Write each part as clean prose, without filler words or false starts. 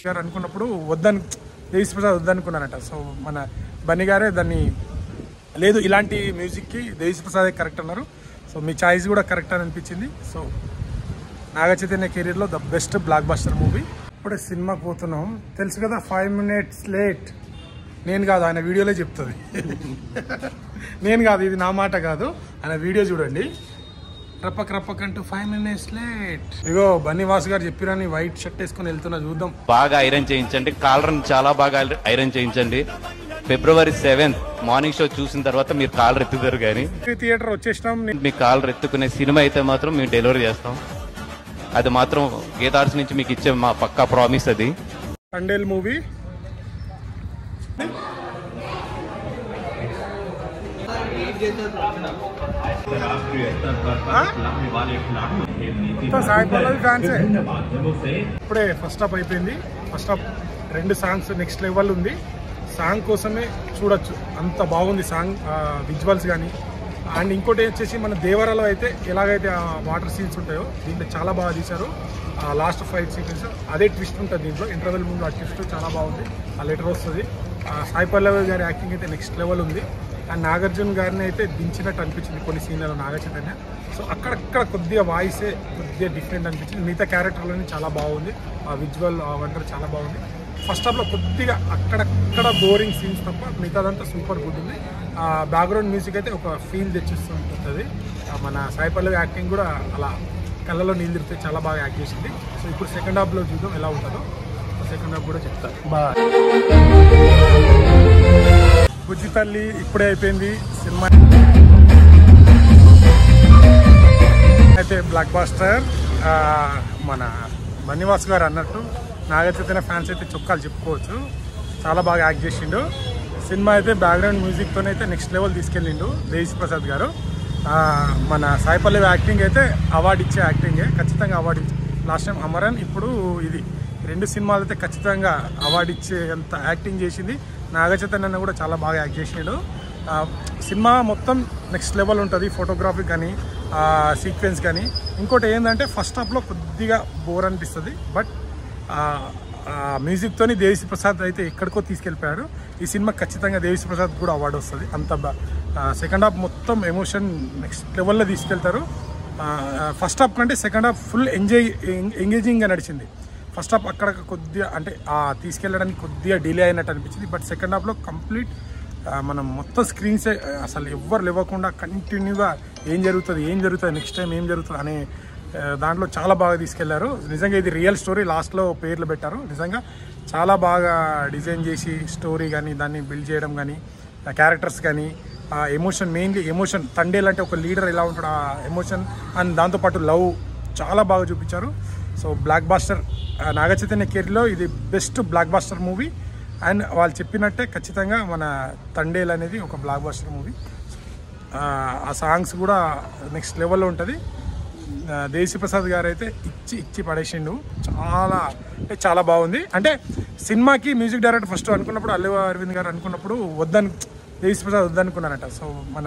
గారు అనుకున్నప్పుడు దేవిశ్రీ ప్రసాద్ వద్దనుకున్నారట. సో మన బన్నీ గారే దాన్ని లేదు ఇలాంటి మ్యూజిక్కి దేవిశ్రీ ప్రసాదే కరెక్ట్ అన్నారు. సో మీ చాయిస్ కూడా కరెక్ట్ అని అనిపించింది. సో నాగ చైతన్య కెరీర్లో the best blockbuster movie. ఇప్పుడే సినిమాకి పోతున్నాం. తెలుసు కదా 5 minutes లేట్. నేను కాదు, ఆయన వీడియోలో చెప్తుంది. నేను కాదు, ఇది నా మాట కాదు, ఆయన వీడియో చూడండి. రప్పకంటూ 5 minutes లేట్. ఇగో బన్నీవాస్ గారు చెప్పిరని వైట్ షర్ట్ వేసుకుని వెళ్తున్నా, చూద్దాం. బాగా ఐరన్ చేయించండి, కాలర్ చాలా బాగా ఐరన్ చేయించండి. February 7th మార్నింగ్ షో చూసిన తర్వాత మీరు కాలర్ ఎత్తుతారు. కానీ థియేటర్ వచ్చేసినాం. మీ కాలర్ ఎత్తుకునే సినిమా అయితే మాత్రం మేము డెలివరీ చేస్తాం. అది మాత్రం గీతార్స్ నుంచి మీకు ఇచ్చే మా పక్కా ప్రామిస్. అది తండేల్ మూవీ. సాయి పల్లవి ఫ్యాన్సే. ఇప్పుడే ఫస్ట్ హాఫ్ అయిపోయింది. First half 2 songs next level ఉంది. సాంగ్ కోసమే చూడొచ్చు, అంత బాగుంది సాంగ్, విజువల్స్ కానీ. అండ్ ఇంకోటి వచ్చేసి మన దేవరాలో అయితే ఎలాగైతే ఆ వాటర్ సీన్స్ ఉంటాయో దీంట్లో చాలా బాగా తీశారు. లాస్ట్ ఫైట్ సీక్వెన్స్ అదే ట్విస్ట్ ఉంటుంది దీంట్లో. ఇంటర్వెల్ ముందు ఆ ట్విస్ట్ చాలా బాగుంది, ఆ లెటర్ వస్తుంది. సాయి పల్లవి గారి యాక్టింగ్ అయితే నెక్స్ట్ లెవెల్ ఉంది. అండ్ నాగార్జున గారిని అయితే దించినట్టు అనిపించింది కొన్ని సీన్లలో నాగ చైతన్య. సో అక్కడక్కడ కొద్దిగా వాయిసే కొద్దిగా డిఫరెంట్ అనిపించింది. మిగతా క్యారెక్టర్లోని చాలా బాగుంది, ఆ విజువల్ వండర్ చాలా బాగుంది. ఫస్ట్ హాఫ్లో కొద్దిగా అక్కడక్కడ బోరింగ్ సీన్స్ తప్ప మిగతాదంతా సూపర్ గుడ్ ఉంది. బ్యాక్గ్రౌండ్ మ్యూజిక్ అయితే ఒక ఫీల్ తెచ్చిస్తుంటుంది. మన సాయి పల్లవి యాక్టింగ్ కూడా అలా కళ్ళలో నీళ్ళు తిరిగితే చాలా బాగా యాక్ట్ చేసింది. సో ఇప్పుడు సెకండ్ హాఫ్లో చూద్దాం ఎలా ఉంటుందో. సెకండ్ హాఫ్ కూడా చెప్తారు. బుజ్జి తల్లి ఇప్పుడే అయిపోయింది సినిమా. అయితే బ్లాక్ బాస్టర్. మన బన్నీవాస్ గారు అన్నట్టు నాగ చైతన్య ఫ్యాన్స్ అయితే చొక్కాలు చెప్పుకోవచ్చు, చాలా బాగా యాక్ట్ చేసిండు. సినిమా అయితే బ్యాక్గ్రౌండ్ మ్యూజిక్తోనే అయితే నెక్స్ట్ లెవెల్ తీసుకెళ్ళిండు దేవిశ్రీ ప్రసాద్ గారు. మన సాయి పల్లవి యాక్టింగ్ అయితే అవార్డు ఇచ్చే యాక్టింగే, ఖచ్చితంగా అవార్డు ఇచ్చే. లాస్ట్ టైం అమరన్, ఇప్పుడు ఇది 2 సినిమాలు అయితే ఖచ్చితంగా అవార్డు ఇచ్చేంత యాక్టింగ్ చేసింది. నాగ చైతన్య కూడా చాలా బాగా యాక్ట్ చేసిండు. సినిమా మొత్తం నెక్స్ట్ లెవెల్ ఉంటుంది, ఫోటోగ్రఫీ కానీ సీక్వెన్స్ కానీ. ఇంకోటి ఏంటంటే ఫస్ట్ హాఫ్లో కొద్దిగా బోర్ అనిపిస్తుంది, బట్ మ్యూజిక్తోని దేవిశ్రీ ప్రసాద్ అయితే ఎక్కడికో తీసుకెళ్ళిపోయాడు. ఈ సినిమా ఖచ్చితంగా దేవిశ్రీ ప్రసాద్ కూడా అవార్డు వస్తుంది అంత. సెకండ్ హాఫ్ మొత్తం ఎమోషన్ నెక్స్ట్ లెవెల్లో తీసుకెళ్తారు. ఫస్ట్ హాఫ్ కంటే సెకండ్ హాఫ్ ఫుల్ ఎంగేజింగ్గా నడిచింది. ఫస్ట్ హాఫ్ అక్కడ కొద్దిగా అంటే తీసుకెళ్ళడానికి కొద్దిగా డిలే అయినట్టు అనిపించింది. బట్ సెకండ్ హాఫ్లో కంప్లీట్ మనం మొత్తం స్క్రీన్సే అసలు ఎవ్వరు లేవకుండా కంటిన్యూగా ఏం జరుగుతుంది నెక్స్ట్ టైం ఏం జరుగుతుంది అనే దాంట్లో చాలా బాగా తీసుకెళ్లారు. నిజంగా ఇది రియల్ స్టోరీ. లాస్ట్లో పేర్లు పెట్టారు. నిజంగా చాలా బాగా డిజైన్ చేసి స్టోరీ కానీ దాన్ని బిల్డ్ చేయడం కానీ క్యారెక్టర్స్ కానీ ఎమోషన్, మెయిన్లీ ఎమోషన్. తండేల్ అంటే ఒక లీడర్ ఎలా ఉంటాడు, ఆ ఎమోషన్ అండ్ దాంతోపాటు లవ్ చాలా బాగా చూపించారు. So blockbuster Naga Chaitanya కెరీర్లో ఇది best blockbuster movie. And వాళ్ళు చెప్పినట్టే ఖచ్చితంగా మన తండేల్ అనేది ఒక బ్లాక్ బాస్టర్ మూవీ. ఆ సాంగ్స్ కూడా నెక్స్ట్ లెవెల్లో ఉంటుంది. దేవిశ్రీ ప్రసాద్ గారు అయితే ఇచ్చి పడేసిండు. చాలా అంటే చాలా బాగుంది. అంటే సినిమాకి మ్యూజిక్ డైరెక్టర్ ఫస్ట్ అనుకున్నప్పుడు అల్లు అరవింద్ గారు అనుకున్నప్పుడు దేవిశ్రీ ప్రసాద్ వద్దనుకున్నారట. సో మన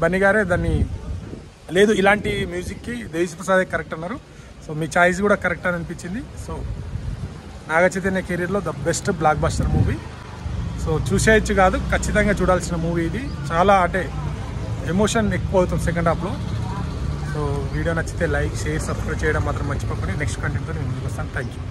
బన్నీ గారే దాన్ని లేదు ఇలాంటి మ్యూజిక్కి దేవిశ్రీ ప్రసాదే కరెక్ట్ అన్నారు. సో మీ చాయిస్ కూడా కరెక్ట్ అని అనిపించింది. సో నాగ చైతన్య కెరీర్లో the best blockbuster movie. So చూసేయచ్చు కాదు, ఖచ్చితంగా చూడాల్సిన మూవీ ఇది. చాలా అంటే ఎమోషన్ ఎక్కువ అవుతుంది సెకండ్ హాఫ్లో. సో వీడియో నచ్చితే లైక్, షేర్, సబ్స్క్రైబ్ చేయడం మాత్రం మర్చిపోకండి. నెక్స్ట్ కంటెంట్తో నేను ముందుకు వస్తాను. Thank you.